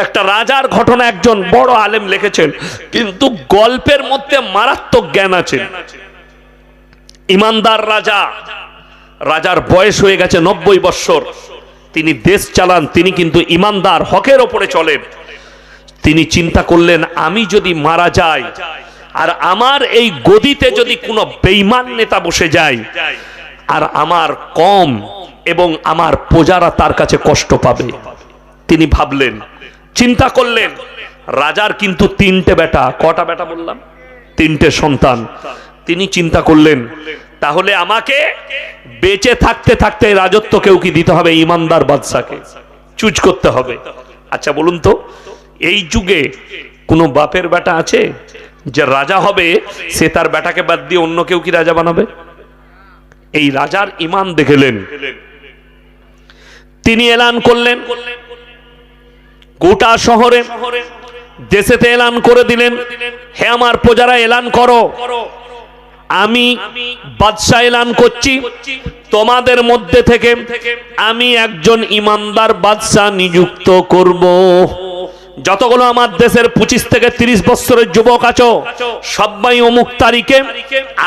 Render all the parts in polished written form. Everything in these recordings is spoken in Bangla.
একটা রাজার ঘটনা একজন বড় আলেম লিখেছেন, কিন্তু গল্পের মধ্যে মারাত্মক জ্ঞান আছে। ইমানদার রাজা, রাজার বয়স হয়ে গেছে 90 বছর, তিনি দেশ চালান, তিনি কিন্তু ইমানদার, হকের ওপরে চলেন। তিনি চিন্তা করলেন, আমি যদি মারা যাই আর আমার এই গদিতে যদি কোনো বেঈমান নেতা বসে যায়, আর আমার কম এবং আমার প্রজারা তার কাছে কষ্ট পাবে। তিনি ভাবলেন, চিন্তা করলেন, রাজার কিন্তু 3টে বেটা, কটা বেটা বললাম, 3টে সন্তান। তিনি চিন্তা করলেন, তাহলে আমাকে বেঁচে থাকতে থাকতে রাজত্ব কেউ কি দিতে হবে? ইমানদার বাদশাকে চুজ করতে হবে। আচ্ছা বলুন তো, এই যুগে কোনো বাপের বেটা আছে যে রাজা হবে, সে তার বেটাকে বাদ দিয়ে অন্য কেউ কি রাজা বানাবে? এই রাজার ঈমান দেখলেন, তিনি এলান করলেন, গোটা শহরে দেশেতে এলান করে দিলেন, হে আমার প্রজারা এলান করো, আমি বাদশা এলান করছি, তোমাদের মধ্যে থেকে আমি একজন ইমানদার বাদশা নিযুক্ত করব। যতগুলো আমার দেশের 25 থেকে 30 বছরের যুবক আছো, সবাই অমুক তারিখে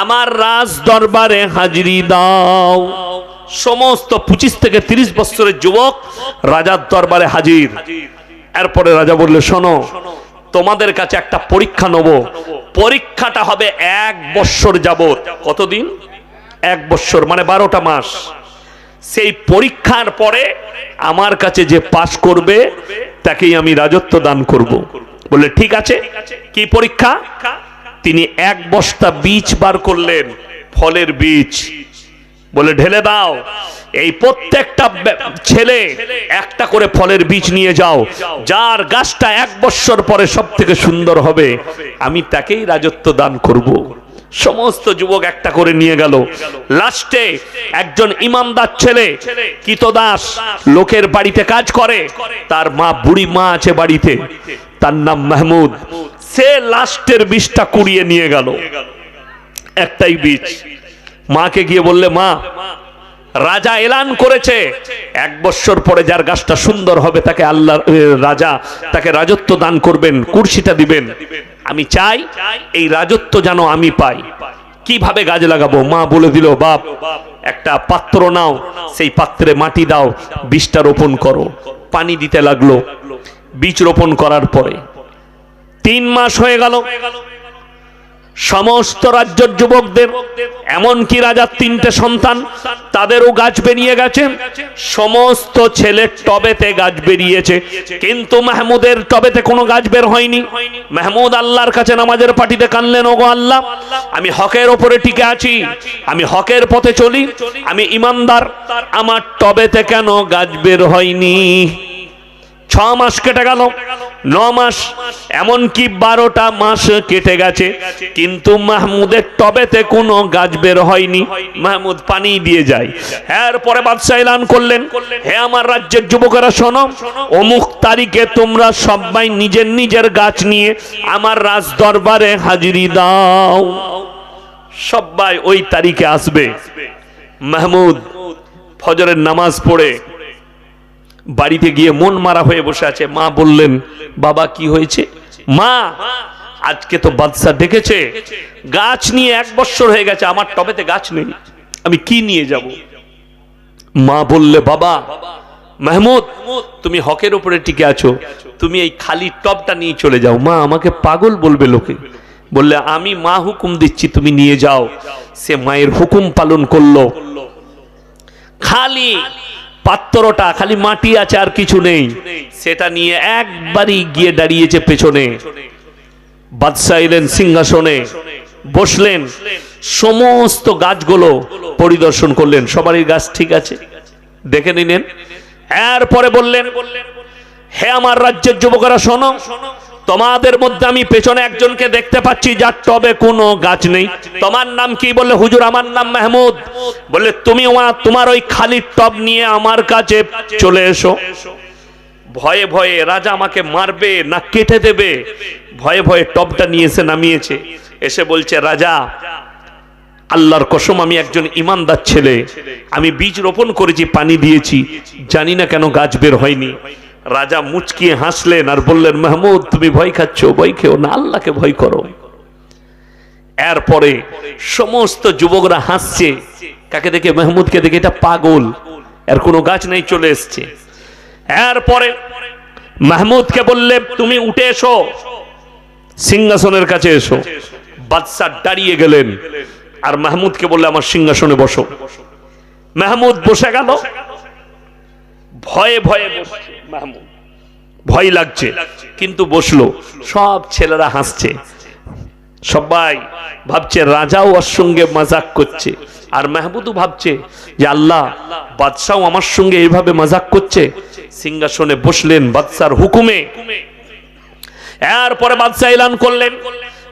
আমার রাজ দরবারে হাজিরি দাও। সমস্ত 25 থেকে 30 বছরের যুবক রাজার দরবারে হাজির। এরপরে রাজা বললে, শোনো, তোমাদের কাছে একটা পরীক্ষা নেব, পরীক্ষাটা হবে 1 বছর যাবত। কতদিন? 1 বছর, মানে 12টা মাস। সেই পরীক্ষার পরে আমার কাছে যে পাশ করবে তাকেই আমি রাজত্ব দান করব। বললে ঠিক আছে। কি পরীক্ষা? তিনি 1 বস্তা বীজ বার করলেন, ফলের বীজ। বলে ঢেলে দাও, এই প্রত্যেকটা ছেলে একটা করে ফলের বীজ নিয়ে যাও, যার গাছটা 1 বছর পরে সব থেকে সুন্দর হবে আমি তাকেই রাজত্ব দান করব। সমস্ত যুবক একটা করে নিয়ে গেল। লাস্টে একজন ইমানদার ছেলে, কৃতদাস, লোকের বাড়িতে কাজ করে, তার মা, বুড়ি মা আছে বাড়িতে, তার নাম মাহমুদ। সে লাস্টের বীজটা কুড়িয়ে নিয়ে গেল, একটাই বীজ। মাকে গিয়ে বললে, মা, রাজা এলান করেছে 1 বছর পরে যার গাছটা সুন্দর হবে তাকে আল্লাহ রাজা তাকে রাজত্ব দান করবেন, কুরসিটা দিবেন। আমি চাই এই রাজত্ব যেন আমি পাই। কিভাবে গাছ লাগাবো? মা বলে দিল, বাপ, একটা পাত্র নাও, সেই পাত্রে মাটি দাও, বীজটা রোপণ করো। পানি দিতে লাগলো। বীজ রোপণ করার পরে 3 মাস হয়ে গেল। সমস্ত রাজ্যের যুবকদের, এমনকি রাজার 3টে সন্তান, তাদেরও গাছ বেরিয়ে গেছে। সমস্ত ছেলের টবেতে গাছ বেরিয়েছে, কিন্তু মাহমুদের টবেতে কোনো গাছ বের হয়নি। মাহমুদ আল্লাহর কাছে নামাজের পাটিতে কানলেন, ওগো আল্লাহ, আমি হকের ওপরে টিকে আছি, আমি হকের পথে চলি, আমি ইমানদার, আমার টবেতে কেন গাছ বের হয়নি? 6 মাস কেটে গেল, 9 মাস, এমনকি 12টা মাস কেটে গেছে, কিন্তু মাহমুদের টবেতে কোনো গাছ বের হয়নি। মাহমুদ পানি দিয়ে যায়। এরপরে বাদশা এলান করলেন, হে আমার রাজ্যের যুবকেরা শোনো, অমুক তারিখে তোমরা সবাই নিজের নিজের গাছ নিয়ে আমার রাজ দরবারে হাজিরি দাও। সবাই ওই তারিখে আসবে। মাহমুদ ফজরের নামাজ পড়ে বাড়িতে গিয়ে মন মারা হয়ে বসে আছে। মা বললেন, বাবা কি হয়েছে? মা, আজকে তো বাদশা ডেকেছে, গাছ নিয়ে 1 বছর হয়ে গেছে, আমার টবেতে গাছ নেই, আমি কি নিয়ে যাব? মা বললে, বাবা, মাহমুদ, তুমি হকের উপরে টিকে আছো, তুমি এই খালি টবটা নিয়ে চলে যাও। মা, আমাকে পাগল বলবে লোকে। বললে, আমি মা হুকুম দিচ্ছি, তুমি নিয়ে যাও। সে মায়ের হুকুম পালন করলো। খালি পাত্রটা, খালি মাটি আছে আর কিছু নেই, সেটা নিয়ে একবারই গিয়ে দাঁড়িয়েছে পেছনে। বাদশা এলেন, সিংহাসনে বসলেন, সমস্ত গাছগুলো পরিদর্শন করলেন, সবারই গাছ ঠিক আছে, দেখে নিলেন। এরপরে বললেন, হে আমার রাজ্যের যুবকেরা শোনো, তোমাদের মধ্যে আমি পেছনে একজনকে দেখতে পাচ্ছি যার টবে কোনো গাছ নেই। তোমার নাম কি? বললে, হুজুর, আমার নাম মাহমুদ। বললে, তুমি তোমার ওই খালি টব নিয়ে আমার কাছে চলে এসো। ভয়ে ভয়ে, রাজা আমাকে মারবে না কেটে দেবে, ভয়ে ভয়ে টবটা নিয়ে এসে নামিয়েছে। এসে বলছে, রাজা, আল্লাহর কসম, আমি একজন ইমানদার ছেলে, আমি বীজ রোপণ করেছি, পানি দিয়েছি, জানি না কেন গাছ বের হয়নি। রাজা মুচকিয়ে হাসলেন আর বললেন, মাহমুদ তুমি ভয় খাচ্ছ, ভয় খেও না, আল্লাহকে ভয় করো। এরপরে সমস্ত যুবকরা হাসছে কাকে দেখে? মাহমুদকে দেখে, এটা পাগল, এর কোনো গাছ নেই, চলে এসছে। এরপরে মাহমুদকে বললে, তুমি উঠে এসো, সিংহাসনের কাছে এসো। বাদশা দাঁড়িয়ে গেলেন আর মাহমুদকে বললে, আমার সিংহাসনে বসো। মাহমুদ বসে গেল, ভয়ে ভয়ে বসছে মাহমুদ, ভয় লাগছে কিন্তু বসলো। সব ছেলেরা হাসছে, সবাই ভাবছে রাজাও ওর সঙ্গে মজাক করছে, আর মাহমুদও ভাবছে যে আল্লাহ, বাদশাও আমার সঙ্গে এইভাবে মজাক করছে। সিংহাসনে বসলেন বাদশার হুকুমে। এরপরে বাদশা এলান করলেন,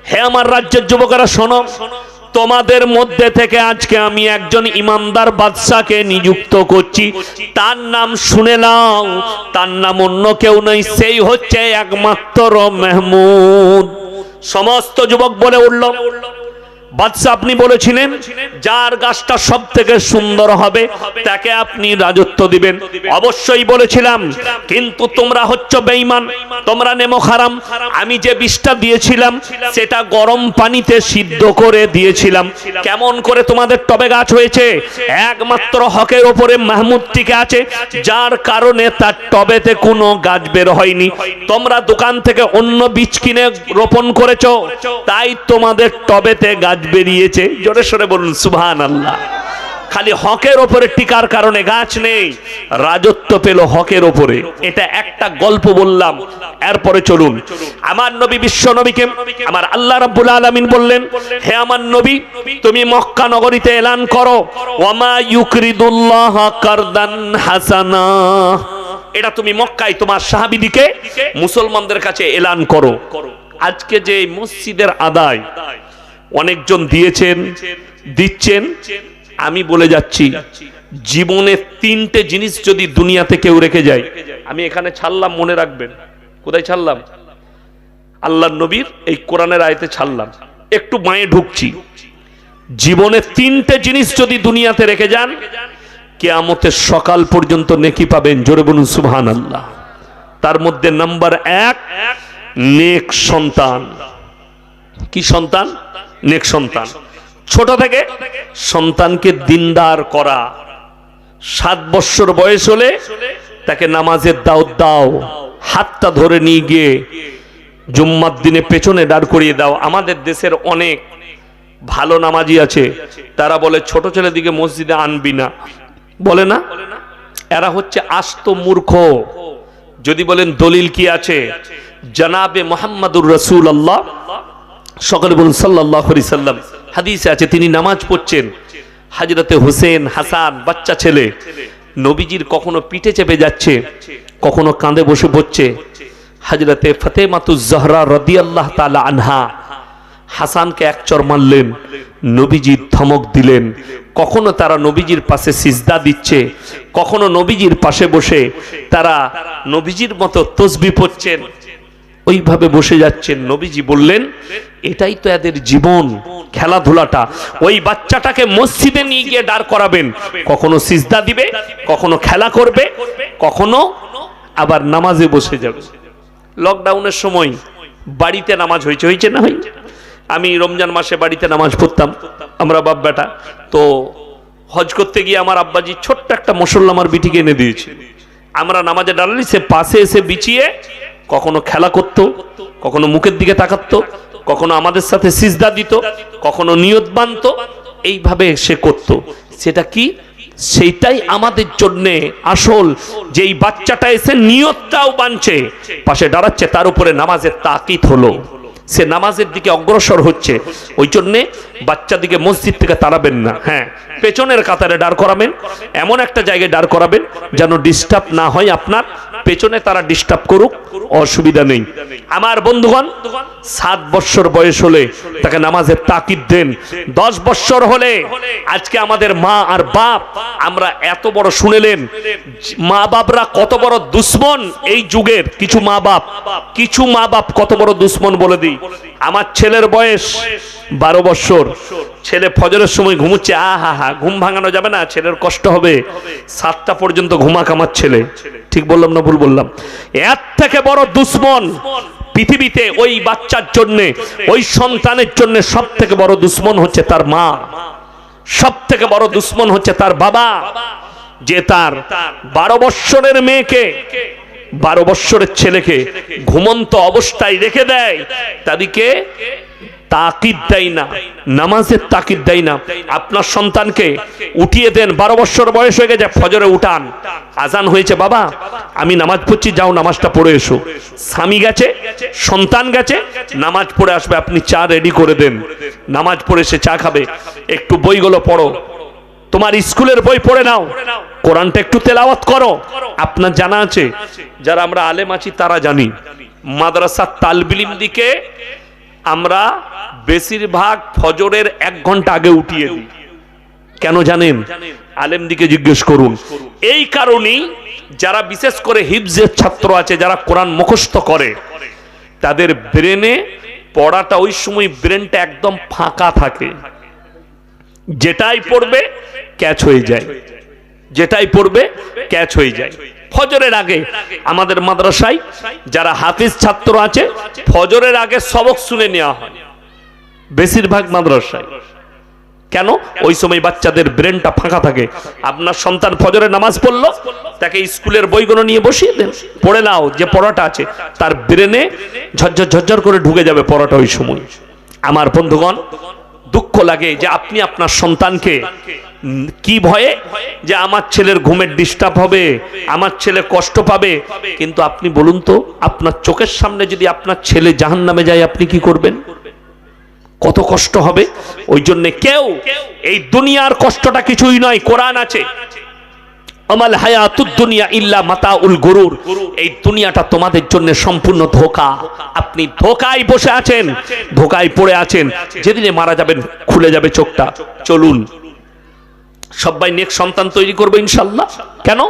হে আমার রাজ্যের যুবকেরা শোনো, তোমাদের মধ্যে থেকে আজকে আমি একজন ইমানদার বাদশাকে নিযুক্ত করছি। তার নাম শুনে নাও, তার নাম অন্য কেউ নয়, সেই হচ্ছে একমাত্র মাহমুদ। সমস্ত যুবক বলে উঠল, বাদশা আপনি বলেছিলেন যার গাছটা সব থেকে সুন্দর হবে তাকে আপনি রাজত্ব দিবেন। অবশ্যই বলেছিলাম, কিন্তু তোমরা হচ্ছ বেঈমান, তোমরা নেমো হারাম। আমি যে বিষটা দিয়েছিলাম সেটা গরম পানিতে সিদ্ধ করে দিয়েছিলাম। কেমন করে তোমাদের টবে গাছ হয়েছে? একমাত্র হকের ওপরে মাহমুদ টিকে আছে, যার কারণে তার টবেতে কোনো গাছ বের হয়নি। তোমরা দোকান থেকে অন্য বীজ কিনে রোপণ করেছো, তাই তোমাদের টবেতে গাছ বেরিয়েছে। জোরে সরে বলুন সুবহানাল্লাহ। খালি হকের ওপরে টিকার কারণে গাছ নেই, রাজত্ব পেল হকের ওপরে। এটা একটা গল্প বললাম। এরপরে চলুন, আমার নবী, বিশ্ব নবীকে আমার আল্লাহ রাব্বুল আলামিন বললেন, হে আমার নবী, তুমি মক্কা নগরীতে এলান করো, ওয়ামা ইউকরিদুল্লাহ কারদান হাসানা। এটা তুমি মক্কায় তোমার সাহাবীদিকে, মুসলমানদের কাছে এলান করো। আজকে যে মসজিদের আদায় অনেকজন দিয়েছেন, দিচ্ছেন, আমি বলে যাচ্ছি, জীবনে তিনটে জিনিস যদি দুনিয়াতে কেউ রেখে যায়, আমি এখানে ছাড়লাম, মনে রাখবেন। কোথায় ছাড়লাম? আল্লাহর নবীর এই কোরআনের আয়াতে ছাড়লাম, একটু মায়ে ঢুকছি। জীবনে তিনটে জিনিস যদি দুনিয়াতে রেখে যান, কিয়ামতের সকাল পর্যন্ত নেকি পাবেন। জোরে বলুন সুবহানাল্লাহ। তার মধ্যে নাম্বার 1, নেক সন্তান। কি সন্তান? নেক সন্তান। ছোট থেকে সন্তানকে দিনদার করা। 7 বছর বয়স হলে তাকে নামাজের দাওয়াত দাও, হাতটা ধরে নিয়ে গিয়ে জুম্মার দিনে পেছনে দাঁড় করিয়ে দাও। আমাদের দেশের অনেক ভালো নামাজি আছে, তারা বলে ছোট ছেলে দিকে মসজিদে আনবি না, বলে না। এরা হচ্ছে আস্ত মূর্খ। যদি বলেন দলিল কি আছে, জনাবে মুহাম্মদুর রাসূলুল্লাহ, সকলে বলুন সাল্লাল্লাহু আলাইহি সাল্লাম, হাদিসে আছে তিনি নামাজ পড়ছেন, হযরতে হোসেন হাসান বাচ্চা ছেলে নবীজির কখনো পিঠে চেপে যাচ্ছে, কখনো কাঁধে বসে পড়ছে। হযরতে ফাতেমাতুজ জাহরা রাদিয়াল্লাহু তাআলা আনহা হাসানকে এক চড় মারলেন, নবীজি ধমক দিলেন। কখনো তারা নবীজির পাশে সিজদা দিচ্ছে, কখনো নবীজির পাশে বসে তারা নবীজির মতো তাসবিহ পড়ছেন, ওইভাবে বসে যাচ্ছেন। নবীজি বললেন, এটাই তো এদের জীবন, খেলাধুলাটা। ওই বাচ্চাটাকে মসজিদে নিয়ে গিয়ে দাঁড় করাবেন, কখনো সিজদা দিবে, কখনো খেলা করবে, কখনো আবার নামাজে বসে যাবে। লকডাউনের সময় বাড়িতে নামাজ হয়েছে না হয়? আমি রমজান মাসে বাড়িতে নামাজ পড়তাম, আমরা বাপ বেটা। তো হজ করতে গিয়ে আমার আব্বাজি ছোট্ট একটা মুসল্লা আমার বিটিকে এনে দিয়েছে। আমরা নামাজে দাঁড়ালে সে পাশে এসে বিছিয়ে কখনো খেলা করত, কখনো মুখের দিকে তাকাতো, কখনো আমাদের সাথে সিজদা দিত, কখনো নিয়ত বাঁধত। এইভাবে সে করত। সেটা কি? সেইটাই আমাদের জন্য আসল। যেই বাচ্চাটা এসে নিয়তটাও বাঁধছে, পাশে দাঁড়াচ্ছে, তার উপরে নামাজের তাকিদ হলো, সে নামাজের দিকে অগ্রসর হচ্ছে। ওই জন্যে বাচ্চাদিকে মসজিদ থেকে তাড়াবেন না। হ্যাঁ, পেছনের কাতারে দাঁড় করাবেন, এমন একটা জায়গায় দাঁড় করাবেন যেন ডিস্টার্ব না হয় আপনার। পেছনে তারা ডিস্টার্ব করুক, অসুবিধা নেই। আমার বন্ধুগণ, 7 বছর বয়স হলে তাকে নামাজের তাকিদ দেন। 10 বছর হলে, আজকে আমাদের মা আর বাপ, আমরা এত বড় শুনেলেন, মা বাপরা কত বড় দুশ্মন এই যুগের। কিছু মা বাপ কত বড় দুশ্মন বলে দিই। আমার ছেলের বয়স 12 বছর, ছেলে ফজরের সময় ঘুমুচ্ছে, আহা, ঘুম ভাঙানো যাবে না, ছেলের কষ্ট হবে, 7টা পর্যন্ত ঘুমাক আমার ছেলে। ঠিক বললাম না ভুল বললাম? এর থেকে বড় দুশ্মন পৃথিবীতে ওই বাচ্চার জন্য, ওই সন্তানের জন্য সব থেকে বড় দুশ্মন হচ্ছে তার মা, সব থেকে বড় দুশ্মন হচ্ছে তার বাবা, যে তার 12 বৎসরের মেয়েকে, 12 বৎসরের ছেলেকে ঘুমন্ত অবস্থায় রেখে দেয়, তাদেরকে তাকিদ দেয় না, নামাজের তাকিদ দেয় না। আপনার সন্তানকে উঠিয়ে দেন, 12 বৎসর বয়স হয়ে গেছে, ফজরে উঠান, আজান হয়েছে, বাবা আমি নামাজ পড়ছি, যাও নামাজটা পড়ে এসো। স্বামী গেছে, সন্তান গেছে, নামাজ পড়ে আসবে, আপনি চা রেডি করে দেন, নামাজ পড়ে এসে চা খাবে, একটু বইগুলো পড়ো, তোমার স্কুলের বই পড়ে নাও, কোরআনটা একটু তেলাওয়াত করো। আপনার জানা আছে, যারা আমরা আলেম আছি তারা জানি, মাদ্রাসার তালবিল ইলম দিকে আমরা বেশিরভাগ ফজরের 1 ঘন্টা আগে উঠিয়ে দিই। কেন জানেন? আলেম দিকে জিজ্ঞেস করুন। এই কারণেই যারা বিশেষ করে হিফজের ছাত্র আছে, যারা কোরআন মুখস্থ করে, তাদের ব্রেনে পড়াটা ওই সময় ব্রেনটা একদম ফাঁকা থাকে, যেটাই পড়বে ক্যাচ হয়ে যায়, যেটাই পড়বে ক্যাচ হয়ে যায়। ফজরের আগে আমাদের মাদ্রাসায় যারা হাফিজ ছাত্র আছে, ফজরের আগে সবক শুনে নেওয়া হয় বেশিরভাগ মাদ্রাসায়। কেন? ওই সময় বাচ্চাদের ব্রেনটা ফাঁকা থাকে। আপনার সন্তান ফজরে নামাজ পড়লো, তাকে স্কুলের বইগুলো নিয়ে বসিয়ে দেন, পড়ে নাও, যে পড়াটা আছে তার ব্রেনে ঝরঝর ঝরঝর করে ঢুকে যাবে পড়াটা ওই সময়। আমার বন্ধুগণ, দুঃখ লাগে যে আপনি আপনার সন্তানকে কি ভয়ে, যে আমার ছেলের ঘুমের ডিস্টার্ব হবে, আমার ছেলে কষ্ট পাবে, কিন্তু আপনি বলুন তো, আপনার চোখের সামনে যদি আপনার ছেলে জাহান্নামে যায়, আপনি কি করবেন? কত কষ্ট হবে। ওই জন্য কেউ, এই দুনিয়ার কষ্টটা কিছুই নয়, কোরআন আছে, আমাল হায়াতুদ দুনিয়া ইল্লা মাতাউল গুরুর, এই দুনিয়াটা তোমাদের জন্য সম্পূর্ণ ধোঁকা। আপনি ধোঁকায় বসে আছেন, ধোঁকায় পড়ে আছেন, যেদিনে মারা যাবেন খুলে যাবে চোখটা। চলুন সবাই নেক সন্তান তৈরি করবে ইনশাআল্লাহ। কেন?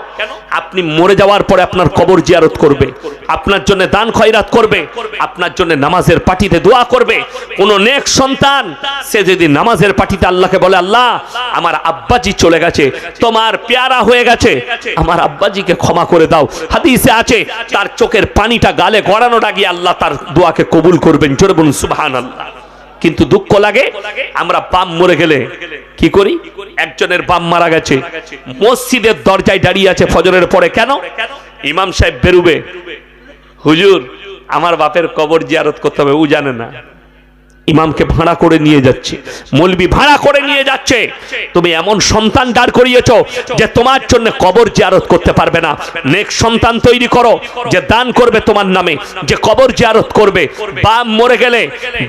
আপনি মরে যাওয়ার পরে আপনার কবর জিয়ারত করবে, আপনার জন্য দান খয়রাত করবে, আপনার জন্য নামাজের পাটিতে দোয়া করবে। কোন নেক সন্তান সে যদি নামাজের পাটিতে আল্লাহকে বলে, আল্লাহ আমার আব্বাজি চলে গেছে, তোমার পেয়ারা হয়ে গেছে, আমার আব্বাজিকে ক্ষমা করে দাও, হাদিসে আছে তার চোখের পানিটা গালে গড়ানোর আগে আল্লাহ তার দোয়াকে কবুল করবেন। জোরে বলুন সুবহানাল্লাহ। কিন্তু দুঃখ লাগে, আমরা বাপ মরে গেলে কি করি? একজনের বাপ মারা গেছে, মসজিদের দরজায় দাঁড়িয়ে আছে ফজরের পরে। কেন? ইমাম সাহেব বেরুবে, হুজুর আমার বাপের কবর জিয়ারত করতে হবে, ও জানে না। ইমামকে ভাড়া করে নিয়ে যাচ্ছে, মৌলবি ভাড়া করে নিয়ে যাচ্ছে। তুমি এমন সন্তান দাঁড় করিয়েছো যে তোমার জন্য কবর জিয়ারত করতে পারবে না। নেক সন্তান তৈরি করো যে দান করবে তোমার নামে, যে কবর জিয়ারত করবে। বাপ মরে গেলে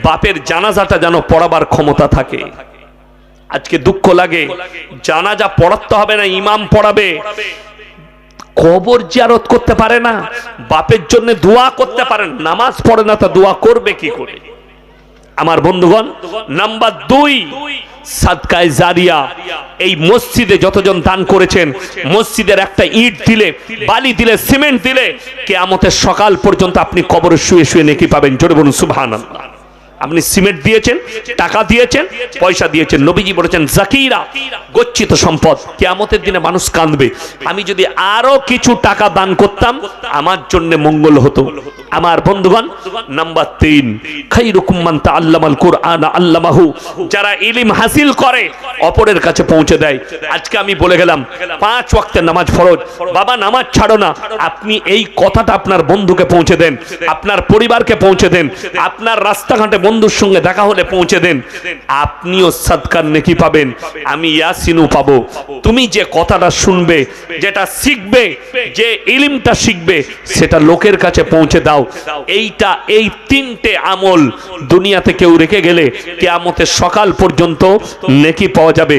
বাপের জানাজাটা যেন পড়াবার ক্ষমতা থাকে। আজকে দুঃখ লাগে, জানাজা পড়াতে হবে না, ইমাম পড়াবে, কবর জিয়ারত করতে পারে না, বাপের জন্য দোয়া করতে পারে না, নামাজ পড়ে না, তা দোয়া করবে কি করে? আমার বন্ধুগণ, নাম্বার 2, সাদকায়ে জারিয়া। এই মসজিদে যতজন দান করেছেন, মসজিদের একটা ইট দিলে, বালি দিলে, সিমেন্ট দিলে, কিয়ামতের সকাল পর্যন্ত আপনি কবরে শুয়ে শুয়ে নেকি পাবেন। জোরে বলুন সুবহানাল্লাহ। আপনি সিমেন্ট দিয়েছেন, টাকা দিয়েছেন, পয়সা দিয়েছেন, নবীজি বলেছেন জাকিরা, গচ্ছিত সম্পদ। কিয়ামতের দিনে মানুষ কাঁদবে, আমি যদি আরো কিছু টাকা দান করতাম আমার জন্য মঙ্গল হতো। আমার বন্ধুগণ, নাম্বার 3, খায়রুকুম মান তাআল্লামাল কুরআন আল্লামাহু। যারা ইলম হাসিল করে অপরের কাছে পৌঁছে দেয়। আজকে আমি বলে গেলাম 5 ওয়াক্তের নামাজ ফরজ, বাবা নামাজ ছাড়ো না। আপনি এই কথাটা আপনার বন্ধুকে পৌঁছে দেন, আপনার পরিবারকে পৌঁছে দেন, আপনার রাস্তাঘাটে বন্ধুর সঙ্গে দেখা হলে পৌঁছে দেন, আপনিও সাদকার নেকি পাবেন, আমি ইয়াসিনও পাবো। তুমি যে কথাটা শুনবে, যেটা শিখবে, যে ইলমটা শিখবে, সেটা লোকের কাছে পৌঁছে দাও। এইটা, এই 3টে আমল দুনিয়াতে কেউ রেখে গেলে কিয়ামতের সকাল পর্যন্ত নেকি পাওয়া যাবে।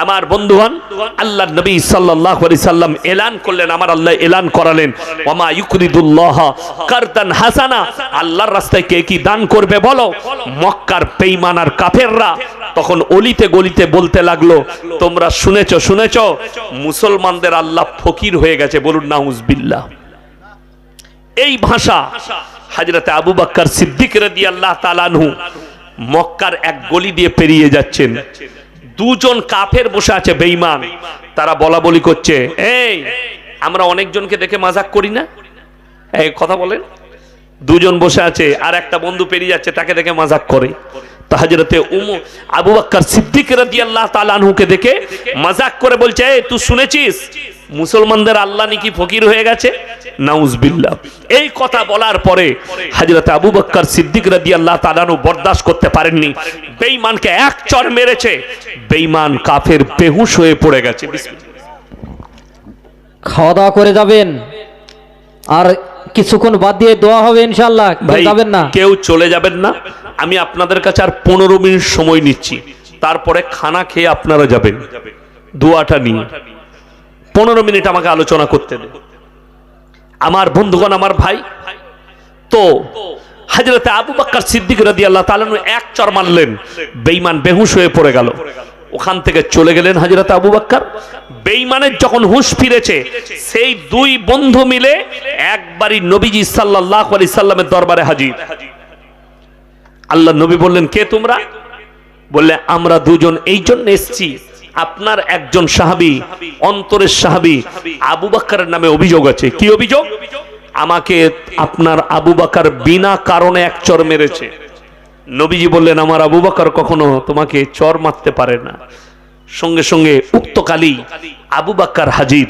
আমার বন্ধুগণ, আল্লাহ নবী সাল্লাল্লাহু আলাইহি সাল্লাম এলান করলেন, আমার আল্লাহ এলান করালেন, ওয়ামা ইউকরিদুল্লাহ কারদান হাসানা। আল্লাহর রাস্তায় কে কি দান করবে বলো? মক্কার বেঈমান আর কাফেররা তখন অলিতে গলিতে বলতে লাগলো, তোমরা শুনেছো শুনেছো মুসলমানদের আল্লাহ ফকির হয়ে গেছে, বলুন নাউজুবিল্লাহ। এই ভাষা হযরত আবু বকর সিদ্দিক রাদিয়াল্লাহু তাআলা আনহু মক্কার এক গলি দিয়ে পেরিয়ে যাচ্ছেন, দুজন কাফের বসে আছে বেঈমান, তারা বলা বলি করছে, এই আমরা অনেকজনকে দেখে মাজাক করি না, এই কথা বলেন। দুজন বসে আছে আর একটা বন্ধু পেরিয়ে যাচ্ছে, তাকে দেখে মাজাক করে। তো হযরতে আবু বকর সিদ্দিক রাদিয়াল্লাহু তাআলা আনহুকে দেখে মাজাক করে বলছে, এই তুই শুনেছিস মুসলমানদের আল্লাহ নাকি ফকির হয়ে গেছে? নাউজুবিল্লাহ। এই কথা বলার পরে হযরতে আবু বকর সিদ্দিক রাদিয়াল্লাহু তাআলা আনহু বরদাশত করতে পারেননি, বেঈমানকে এক চড় মেরেছে, বেঈমান কাফের বেহুশ হয়ে পড়ে গেছে। খাওয়া দাওয়া করে যাবেন, আর কিছুক্ষণ বাদ দিয়ে দোয়া হবে ইনশাআল্লাহ। যাবেন না, কেউ চলে যাবেন না। আমি আপনাদের কাছে আর 15 মিনিট সময় নিচ্ছি, তারপরে খানা খেয়ে আপনারা যাবেন দোয়াটা নিয়ে। 15 মিনিট আমাকে আলোচনা করতে দেন আমার বন্ধুগণ, আমার ভাই। তো হযরতে আবু বকর সিদ্দিক রাদিয়াল্লাহু তাআলা এক চর মারলেন, বেঈমান বেহুশ হয়ে পড়ে গেল। ওখান থেকে চলে গেলেন হযরতে আবু বকর। বেঈমানের যখন হুঁশ ফিরেছে, সেই দুই বন্ধু মিলে একবারই নবীজি সাল্লাল্লাহু আলাইহি সাল্লামের দরবারে হাজির। আল্লাহ নবী বললেন, কে তোমরা? বললে, আমরা দুজন এই জন্য এসেছি, আপনার একজন সাহাবী, অন্তরের সাহাবী আবু বকরের নামে অভিযোগ আছে। কি অভিযোগ? আমাকে আপনার আবু বকর বিনা কারণে এক চর মেরেছে। নবীজি বললেন, আমার আবু বকর কখনো তোমাকে চর মারতে পারে না। সঙ্গে সঙ্গে উক্তকালী আবু বকর হাজির।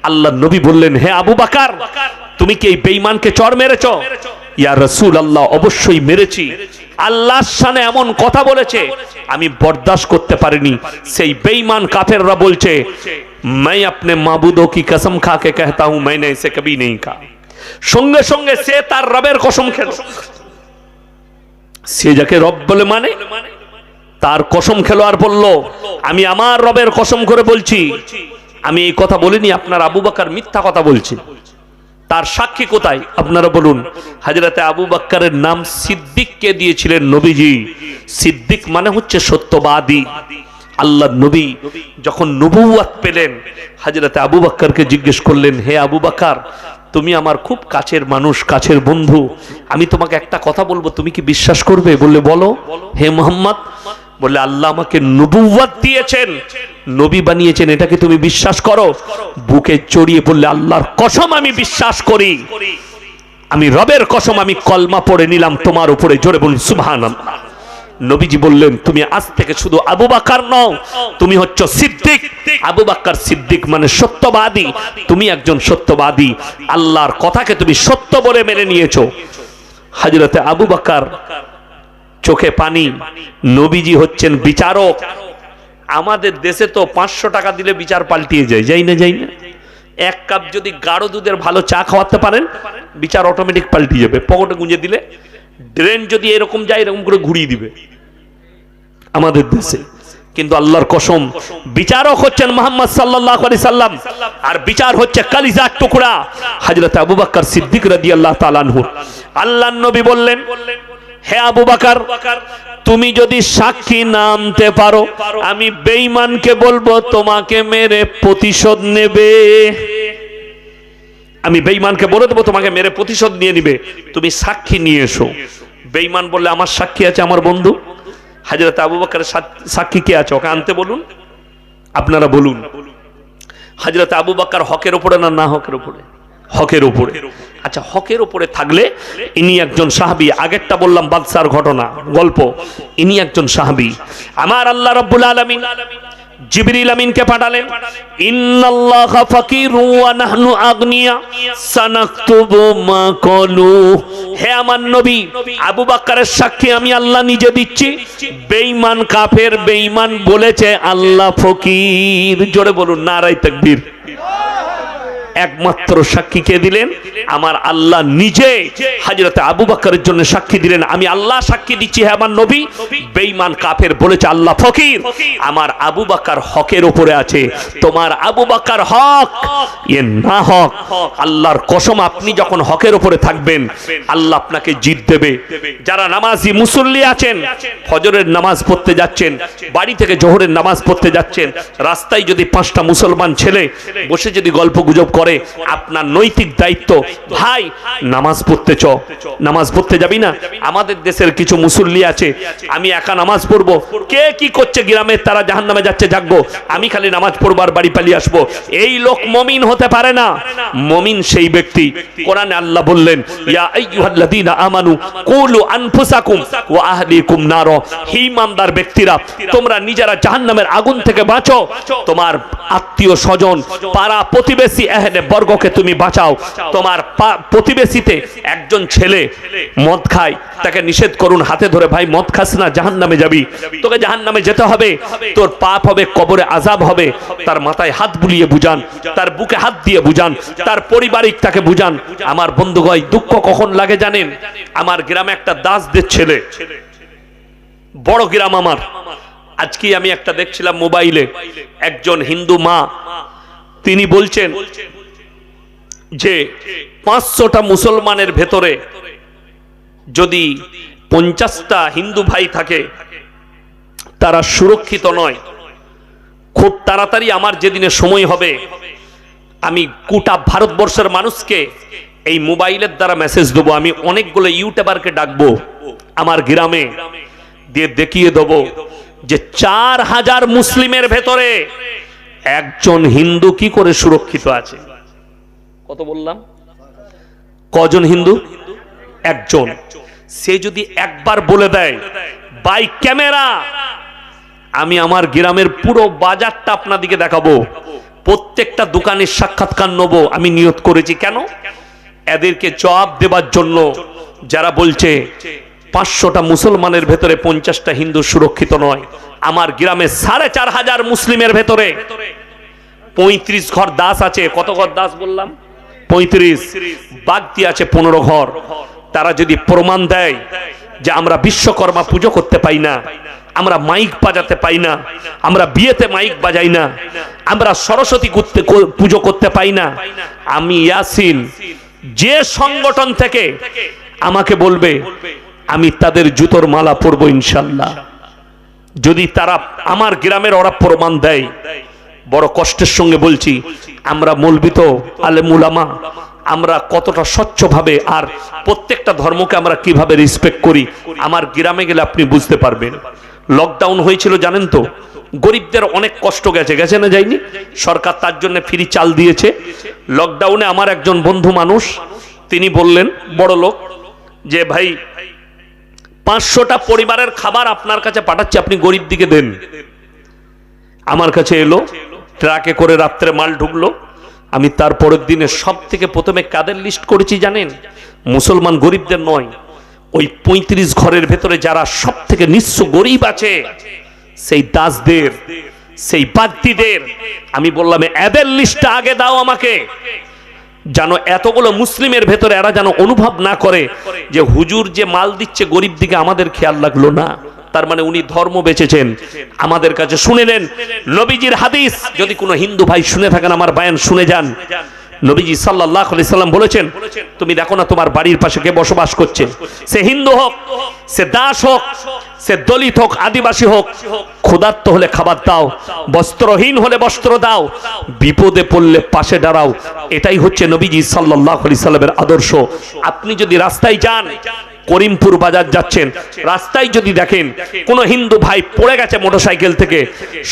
আল্লাহ নবী বললেন, হে আবু বকর, তুমি কি এই বেঈমানকে চর মেরেছো? ইয়া রাসূলুল্লাহ, অবশ্যই মেরেছি। আল্লাহর শানে এমন কথা বলেছে, আমি বরদাশত করতে পারিনি। সেই বেঈমান কাফেররা বলছে, मैं अपने माबूदों की कसम खा के कहता हूं मैंने इसे कभी नहीं कहा। সঙ্গে সঙ্গে সে তার রবের কসম খেল। সে যাকে রব বলে মানে, তার কসম খেলো আর বলল, আমি আমার রবের কসম করে বলছি, আমি এই কথা বলিনি, আপনার আবু বকর মিথ্যা কথা বলছে। তার সাক্ষী কোথায় আপনারা বলুন? হযরতে আবু বকরের নাম সিদ্দিককে দিয়েছিলেন নবীজি। সিদ্দিক মানে হচ্ছে সত্যবাদী। আল্লাহ নবী যখন নবুয়ত পেলেন, হযরতে আবু বকরকে জিজ্ঞেস করলেন, হে আবু বকর, তুমি আমার খুব কাছের মানুষ, কাছের বন্ধু, আমি তোমাকে একটা কথা বলবো, তুমি কি বিশ্বাস করবে? বললে, বলো। হে মুহাম্মদ, বললে, আল্লাহ আমাকে নবুয়ত দিয়েছেন, নবী বানিয়েছেন, এটাকে তুমি বিশ্বাস করো? বুকে জড়িয়ে বললে, আল্লাহর কসম আমি বিশ্বাস করি, আমি রবের কসম, আমি কলমা পড়ে নিলাম তোমার উপরে। জোরে বলুন সুবহানাল্লাহ। নবীজি বললেন, তুমি আজ থেকে শুধু আবু বকর নও, তুমি হচ্ছ সিদ্দিক। আবু বকর সিদ্দিক মানে সত্যবাদী, তুমি একজন সত্যবাদী, আল্লাহর কথাকে তুমি সত্য বলে মেনে নিয়েছো। হযরতে আবু বকর চোখে পানি। নবীজি হচ্ছেন বিচারক। আমাদের দেশে তো 500 টাকা দিলে বিচার পাল্টিয়ে যায়, যাই না? যাই না? এক কাপ যদি গাঢ় দুধের ভালো চা খাওয়াতে পারেন, বিচার অটোমেটিক পাল্টিয়ে যাবে। পকেটে গুঁজে দিলে, ড্রেন যদি এরকম যায়, এরকম করে ঘুরিয়ে দিবে আমাদের দেশে। কিন্তু আল্লাহর কসম, বিচারক হচ্ছেন মুহাম্মদ সাল্লাল্লাহু আলাইহি সাল্লাম, আর বিচার হচ্ছে কলিজার টুকরা হযরত আবু বকর সিদ্দিক রাদিয়াল্লাহু তাআলা আনহু। আল্লাহর নবী বললেন, হে আবু বকর, তুমি যদি সাক্ষী না আনতে পারো, আমি বেঈমানকে বলবো তোমাকে মেরে প্রতিশোধ নেবে। আমি বেঈমানকে বলে দেবো তোমাকে মেরে প্রতিশোধ নিয়ে নিবে, তুমি সাক্ষী নিয়ে এসো। বেঈমান বললে, আমার সাক্ষী আছে, আমার বন্ধু হযরত আবু বকরের সাক্ষী কে আছে, ওকে আনতে বলুন। আপনারা বলুন, হযরত আবু বকর হকের উপরে না না হকের উপরে? হকের উপরে। আচ্ছা, হকের উপরে থাকলে ইনি একজন সাহাবী। আগেরটা বললাম বাদশার ঘটনা, গল্প। ইনি একজন সাহাবী। আমার আল্লাহ রাব্বুল আলামিন জিবরিল আমিনকে পাঠালেন, ইন্নাল্লাহা ফাকিরু ওয়া নাহনু আগনিয়া সানাকতুবু মা ক্বালু। হে আমার নবী, আবু বকরের সাক্ষী আমি আল্লাহ নিজে দিচ্ছি। বেঈমান কাফের বেঈমান বলেছে আল্লাহ ফকির। জোরে বলুন নারায়ে তাকবীর। একমাত্র সাক্ষী কে দিলেন? আমার আল্লাহ নিজে হযরত আবু বকরের জন্য সাক্ষী দিলেন। আমি আল্লাহ সাক্ষী দিচ্ছি, হে আমার নবী, বেঈমান কাফের বলেছে আল্লাহ ফকির, আমার আবু বকর হকের উপরে আছে। তোমার আবু বকর হক, এ না হক। আল্লাহর কসম, আপনি যখন হকের উপরে থাকবেন, আল্লাহ আপনাকে জিত দেবে। যারা নামাজি মুসল্লি আছেন, ফজরের নামাজ পড়তে যাচ্ছেন, বাড়ি থেকে জোহরের নামাজ পড়তে যাচ্ছেন, রাস্তায় যদি 5টা মুসলমান ছেলে বসে যদি গল্প গুজব করে, করে আপনার নৈতিক দায়িত্ব, ভাই নামাজ পড়তে চ, নামাজ পড়তে যাবি না? আমাদের দেশের কিছু মুসল্লি আছে, আমি একা নামাজ পড়বো, কে কি করছে গ্রামে, তারা জাহান্নামে যাচ্ছে জাগবো, আমি খালি নামাজ পড়বো আর বাড়ি পালিয়ে আসবো। এই লোক মুমিন হতে পারে না। মুমিন সেই ব্যক্তি, কোরআনে আল্লাহ বললেন, ইয়া আইয়ুহাল্লাযীনা আমানু কুলু আনফুসাকুম ওয়া আহলিকুম নার, হে ঈমানদার ব্যক্তিরা, তোমরা নিজেরা জাহান্নামের আগুন থেকে বাঁচো, তোমার আত্মীয় স্বজন, পাড়া প্রতিবেশী আহলে বর্গকে তুমি বাঁচাও। তোমার প্রতিবেশীতে একজন ছেলে মদ খায়, তাকে নিষেধ করুন হাতে ধরে, ভাই মদ খাস না, জাহান্নামে যাবি, তোকে জাহান্নামে যেতে হবে, তোর পাপ হবে, কবরে আযাব হবে। তার মাথায় হাত বুলিয়ে বুঝান, তার বুকে হাত দিয়ে বুঝান, তার পারিবারিক তাকে বুঝান। আমার বন্ধুগণ, দুঃখ কখন লাগে জানেন? আমার গ্রামে একটা দাসদের ছেলে, বড় গ্রাম আমার, আজকে আমি একটা দেখছিলাম মোবাইলে, একজন হিন্দু মা, তিনি বলছেন যে 500টা মুসলমানের ভেতরে যদি 50টা হিন্দু ভাই থাকে, তারা সুরক্ষিত নয়। খুব তাড়াতাড়ি আমার যেদিনে সময় হবে, আমি গোটা ভারতবর্ষের মানুষকে এই মোবাইলের দ্বারা মেসেজ দেবো। আমি অনেকগুলো ইউটিউবারকে ডাকবো আমার গ্রামে, দিয়ে দেখিয়ে দেবো যে 4000 মুসলিমের ভেতরে একজন হিন্দু কি করে সুরক্ষিত আছে। কত বললাম? কজন হিন্দু? একজন। সে যদি একবার বলে দেয় বাই ক্যামেরা, আমি আমার গ্রামের পুরো বাজারটা আপনাদেরকে দেখাবো, প্রত্যেকটা দোকানের সাক্ষাৎকার নেব। আমি নিয়ত করেছি, কেন? এদেরকে জবাব দেবার জন্য, যারা বলছে 500টা মুসলমানের ভেতরে 50টা হিন্দু সুরক্ষিত নয়। আমার গ্রামে 4500 মুসলিমের ভেতরে 35 ঘর দাস আছে। কত ঘর দাস বললাম? 35। বাগদি আছে 15 ঘর। তারা যদি প্রমাণ দেয় যে আমরা বিশ্বকর্মা পুজো করতে পাই না, আমরা মাইক বাজাতে পাই না, আমরা বিয়েতে মাইক বাজাই না, আমরা সরস্বতী পুজো করতে পাই না, আমি ইয়াসিন যে সংগঠন থেকে আমাকে বলবে, আমি তাদের জুতোর মালা পরবো ইনশাল্লাহ। যদি তারা আমার গ্রামের ওরা প্রমাণ দেয়, বড় কষ্টের সঙ্গে বলছি, আমরা মৌলবি আলেম উলামা, আমরা কতটা স্বচ্ছভাবে আর প্রত্যেকটা ধর্মকে আমরা কিভাবে রেসপেক্ট করি, আমার গ্রামে গেলে আপনি বুঝতে পারবেন। লকডাউন হয়েছিল জানেন তো, গরিবদের অনেক কষ্ট গেছে, গেছে না যায়নি? সরকার তার জন্য ফ্রি চাল দিয়েছে। লকডাউনে আমার একজন বন্ধু মানুষ, তিনি বললেন, বড় লোক, যে ভাই 500টা পরিবারের খাবার আপনার কাছে পাঠাচ্ছি, আপনি গরিব দিকে দেন। আমার কাছে এলো, ট্রাকে করে রাত্রে মাল ঢুকলো। আমি তার পরের দিনে সব থেকে প্রথমে কাদের লিস্ট করেছি জানেন? মুসলমান গরিবদের নয়, ওই 35 ঘরের ভেতরে যারা সব থেকে নিঃস্ব গরিব আছে, সেই দাসদের, সেই বাগদিদের। আমি বললাম এদের লিস্টটা আগে দাও আমাকে, যেন এতগুলো মুসলিমের ভেতরে এরা যেন অনুভব না করে যে হুজুর যে মাল দিচ্ছে গরিব দিকে আমাদের খেয়াল লাগলো না। তার মানে উনি ধর্ম বেঁচেছেন। আমাদের কাছে শুনে নেন নবীজির হাদিস, যদি কোনো হিন্দু ভাই শুনে থাকেন আমার বয়ান শুনে যান। নবীজি সাল্লাল্লাহু আলাইহি সাল্লাম বলেছেন, তুমি দেখো না তোমার বাড়ির পাশে কে বসবাস করছে, সে হিন্দু হোক, সে দাস হোক, সে দলিত হোক, আদিবাসী হোক, ক্ষুধার্ত হলে খাবার দাও, বস্ত্রহীন হলে বস্ত্র দাও, বিপদে পড়লে পাশে দাঁড়াও। এটাই হচ্ছে নবীজি সাল্লাল্লাহু আলাইহি সাল্লামের আদর্শ। আপনি যদি রাস্তায় যান, করিমপুর বাজার যাচ্ছেন, রাস্তায় যদি দেখেন কোন হিন্দু ভাই পড়ে গেছে মোটরসাইকেল থেকে,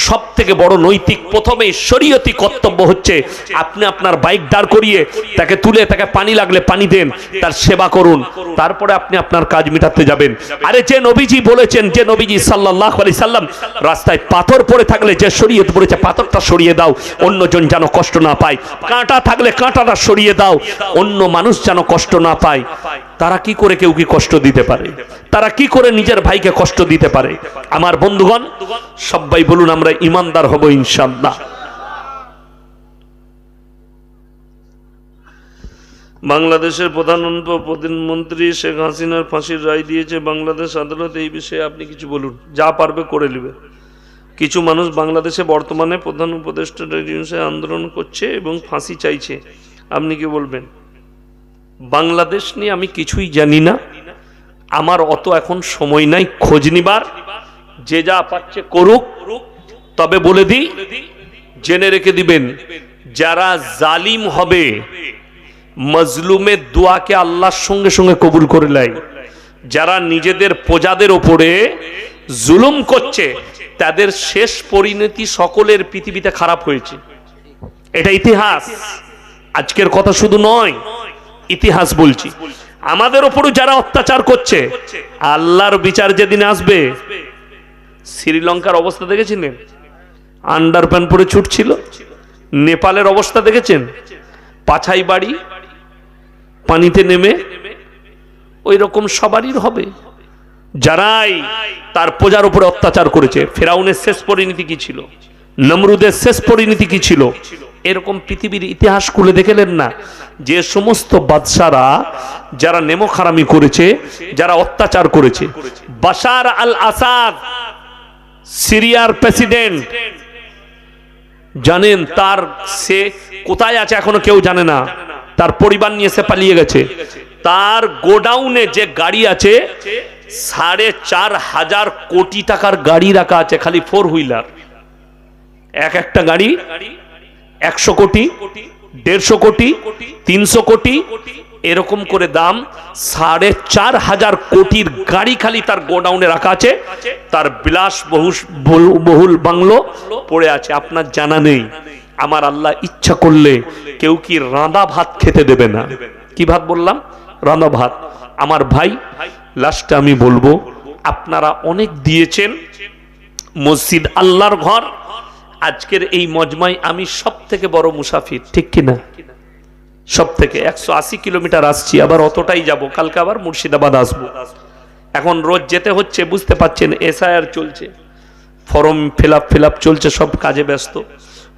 সব থেকে বড় নৈতিক প্রথমেই শরীয়তি কর্তব্য হচ্ছে আপনি আপনার বাইক দাঁড় করিয়ে তাকে তুলে, তাকে পানি লাগলে পানি দেন, তার সেবা করুন, তারপরে আপনি আপনার কাজ মিটাতে যাবেন। আরে যে নবীজি বলেছেন, যে নবীজি সাল্লাল্লাহু আলাইহি সাল্লাম রাস্তায় পাথর পড়ে থাকলে যে শরীয়ত বলেছে পাথরটা সরিয়ে দাও, অন্যজন যেন কষ্ট না পায়, কাঁটা থাকলে কাঁটাটা সরিয়ে দাও, অন্য মানুষ যেন কষ্ট না পায়। তারা কি করে কেউ কি কষ্ট দিতে পারে? তারা কি করে নিজের ভাইকে কষ্ট দিতে পারে? আমার বন্ধুগণ, সবাই বলুন আমরা ইমানদার হব ইনশাআল্লাহ। বাংলাদেশের প্রধানমন্ত্রী শেখ হাসিনার ফাঁসির রায় দিয়েছে বাংলাদেশ আদালত, এই বিষয়ে আপনি কিছু বলুন। যা পারবে করে নেবে। কিছু মানুষ বাংলাদেশে বর্তমানে প্রধান উপদেষ্টার আন্দোলন করছে এবং ফাঁসি চাইছে, আপনি কি বলবেন? বাংলাদেশ নিয়ে আমি কিছুই জানি না, আমার অত এখন সময় নাই খোঁজ নিবার। যে যা পাচ্ছে করুক। তবে বলে দিই, জেনে রেখে দিবেন, যারা জালিম হবে মজলুমের দোয়াকে আল্লাহর সঙ্গে সঙ্গে কবুল করে নেয়। যারা নিজেদের প্রজাদের ওপরে জুলুম করছে তাদের শেষ পরিণতি সকলের পৃথিবীতে খারাপ হয়েছে। এটা ইতিহাস, আজকের কথা শুধু নয়, ইতিহাস বলছি। আমাদের ওপরও যারা অত্যাচার করছে আল্লাহর বিচার যেদিন আসবে, শ্রীলঙ্কার অবস্থা দেখেছিলেন? আন্ডার প্যান্ট পরে ছুটছিল। নেপালের অবস্থা দেখেছেন? পাছাই বাড়ি পানিতে নেমে, ওই রকম সবারই হবে যারাই তার প্রজার উপরে অত্যাচার করেছে। ফেরাউনের শেষ পরিণতি কি ছিল? নমরুদের শেষ পরিণতি কি ছিল? এরকম পৃথিবীর ইতিহাস খুলে দেখলেন না? যে সমস্ত বাদশারা যারা নেমোখারামি করেছে, যারা অত্যাচার করেছে। বাশার আল আসাদ সিরিয়ার প্রেসিডেন্ট, জানেন তার সে কোথায় আছে এখনো কেউ জানে না। তার পরিবার নিয়ে সে পালিয়ে গেছে। তার গোডাউনে যে গাড়ি আছে 4,500 কোটি টাকার গাড়ি রাখা আছে, খালি 4 হুইলার। একটা গাড়ি 100 কোটি, 150 কোটি, 300 কোটি, এরকম করে দাম। 4,500 কোটির গাড়ি খালি তার গোডাউনে রাখা আছে। তার বিলাস বহুল বাংলো পড়ে আছে। আপনার জানা নেই? আমার আল্লাহ ইচ্ছা করলে কেউ কি রাঁধা ভাত খেতে দেবে না। কি ভাত বললাম? রাঁধা ভাত। আমার ভাই, লাস্টে আমি বলবো, আপনারা অনেক দিয়েছেন। মসজিদ আল্লাহর ঘর। আজকের এই মজমায় আমি সব থেকে বড় মুসাফির, ঠিক কিনা? সব থেকে 180 কিলোমিটার আসছি, আবার অতটাই যাব, কালকে আবার মুর্শিদাবাদ আসবো। এখন রোজ যেতে হচ্ছে, বুঝতে পাচ্ছেন এসআইআর চলছে, ফর্ম ফিল আপ চলছে, সব কাজে ব্যস্ত।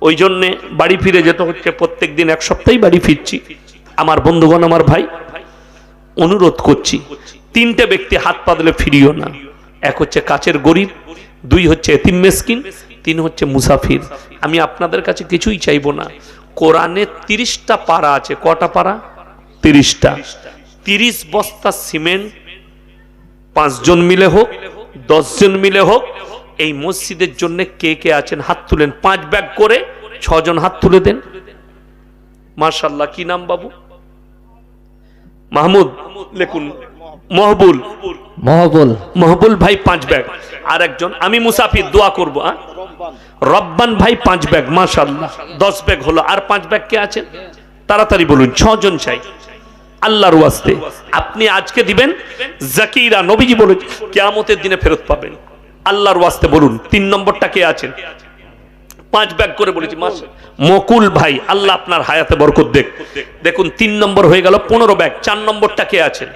ওই জন্যে বাড়ি ফিরে যেতে হচ্ছে। প্রত্যেক দিন 1 সপ্তাহে বাড়ি ফিরছি। আমার বন্ধুগণ, আমার ভাই, অনুরোধ করছি, 3টে ব্যক্তি হাত পাতলে ফিরিও না। 1 হচ্ছে কাছের গরিব, 2 হচ্ছে এতিম মিসকিন, 3 হচ্ছে মুসাফির। আমি আপনাদের কাছে কিছুই চাইবো না। কোরআনে 30টা পারা আছে। কটা পারা? 30টা। 30 বস্তা সিমেন্ট 5 জন মিলে হোক, 10 জন মিলে হোক, এই মসজিদের জন্য কে কে আছেন হাত তুলেন। 5 ব্যাগ করে 6 জন হাত তুলে দেন। মাশাআল্লাহ। কি নাম বাবু? মাহমুদ লেখুন। মহবুল। মহবুল ভাই 5 ব্যাগ। আর একজন আমি মুসাফির, দোয়া করব। রব্বান ভাই 5 ব্যাগ। মাশাআল্লাহ, 10 ব্যাগ হলো। আর 5 ব্যাগ কে আছেন? তাড়াতাড়ি বলুন। 6 জন চাই আল্লাহর ওয়াস্তে। আপনি আজকে দিবেন, জাকিরা নবীজি বলে কিয়ামতের দিনে ফেরত পাবেন। আল্লাহর ওয়াস্তে বলুন। 3 নম্বরটা কে আছেন? 5 ব্যাগ করে বলেছি। মকুল ভাই, আল্লাহ আপনার হায়াতে বরকত দেখ। দেখুন 3 নম্বর হয়ে গেল, 15 ব্যাগ। 4 নম্বরটা কে আছেন?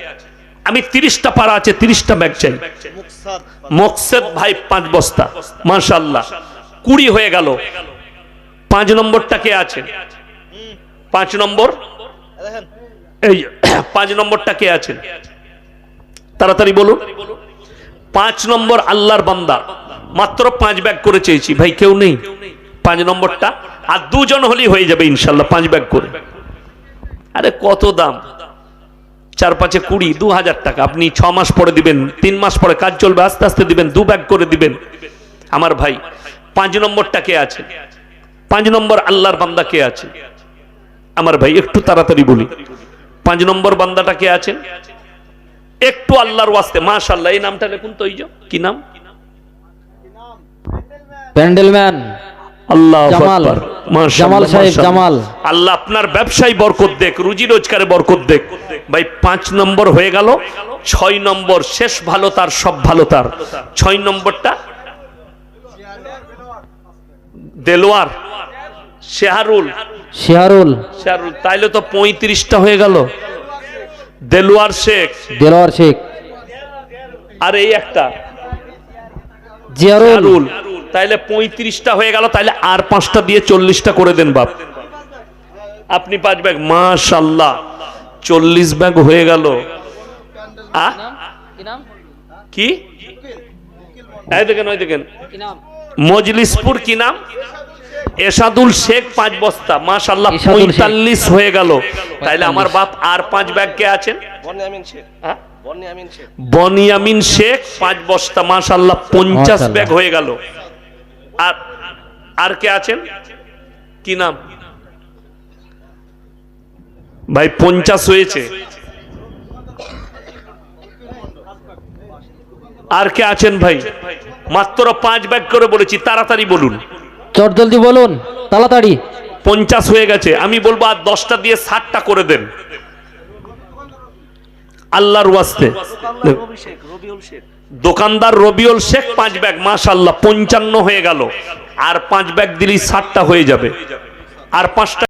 আমি 30টা পারা আছে, 30টা ব্যাগ চাই। মকসেদ ভাই 5 বস্তা। মাশাআল্লাহ, 20 হয়ে গেল। 5 নম্বরটা কে আছেন? 5 নম্বর, এই 5 নম্বরটা কে আছেন? তাড়াতাড়ি বলুন। 5 নম্বর আল্লাহর বান্দা, মাত্র 5 ব্যাগ করে চেয়েছি ভাই, কেউ নেই? 5 নম্বরটা আর 2 জন হলেই হয়ে যাবে ইনশাল্লাহ, 5 ব্যাগ করে। আরে কত দাম? 4-5 20, 2000 টাকা। আপনি 6 মাস পরে দিবেন, 3 মাস পরে কাজ চলবে, আস্তে আস্তে দিবেন, 2 ব্যাগ করে দিবেন। আমার ভাই 5 নম্বরটা কে আছে? 5 নম্বর আল্লাহর বান্দা কে আছে? আমার ভাই একটু তাড়াতাড়ি বলি। 5 নম্বর বান্দাটা কে আছেন? একটু আল্লাহর ওয়াস্তে। মাশাআল্লাহ, এই নামটা লিখুন তো। কি নাম? প্যান্ডেলম্যান আল্লাহু জামাল। আকবার। জামাল সাহেব, জামাল। আল্লাহ আপনার ব্যবসায় বরকত দেখ, রুজি রোজগারে বরকত দেখ। ভাই 5 নম্বর হয়ে গেল। 6 নম্বর, শেষ ভালো তার সব ভালো তার। 6 নম্বরটা দেলোয়ার শেহারুল। তাইলে তো 35টা হয়ে গেল। দেলোয়ার শেখ। আর এই একটা জিয়ারুল, তাইলে 35টা হয়ে গেল। তাইলে আর 5টা দিয়ে 40টা করে দেন বাপ। আপনি 5 ব্যাগ। মাশাআল্লাহ, 40 ব্যাগ হয়ে গেল। কি? এই দেখেন, ওই দেখেন, মজলিসপুর। কি নাম? এসাদুল শেখ 5 বস্তা। মাশাআল্লাহ, 45 হয়ে গেল। তাইলে আমার বাপ আর 5 ব্যাগ কে আছেন? বনিয়ামিন শেখ 5 বস্তা। মাশাআল্লাহ, 50 ব্যাগ হয়ে গেল। আর কে আছেন? কি নাম? ভাই 50 হয়েছে। আর কে আছেন ভাই? মাত্র 5 ব্যাগ করে বলেছি, তাড়াতাড়ি বলুন। চট জলদি বলুন, তাড়াতাড়ি। 50 হয়ে গেছে, আমি বলবো আর 10টা দিয়ে 60টা করে দেন আল্লাহর ওয়াস্তে। দোকানদার রবিউল শেখ 5 ব্যাগ, মাশাআল্লাহ 55 হয়ে গেল। আর 5 ব্যাগ দিলেই 60টা হয়ে যাবে। আর 5টা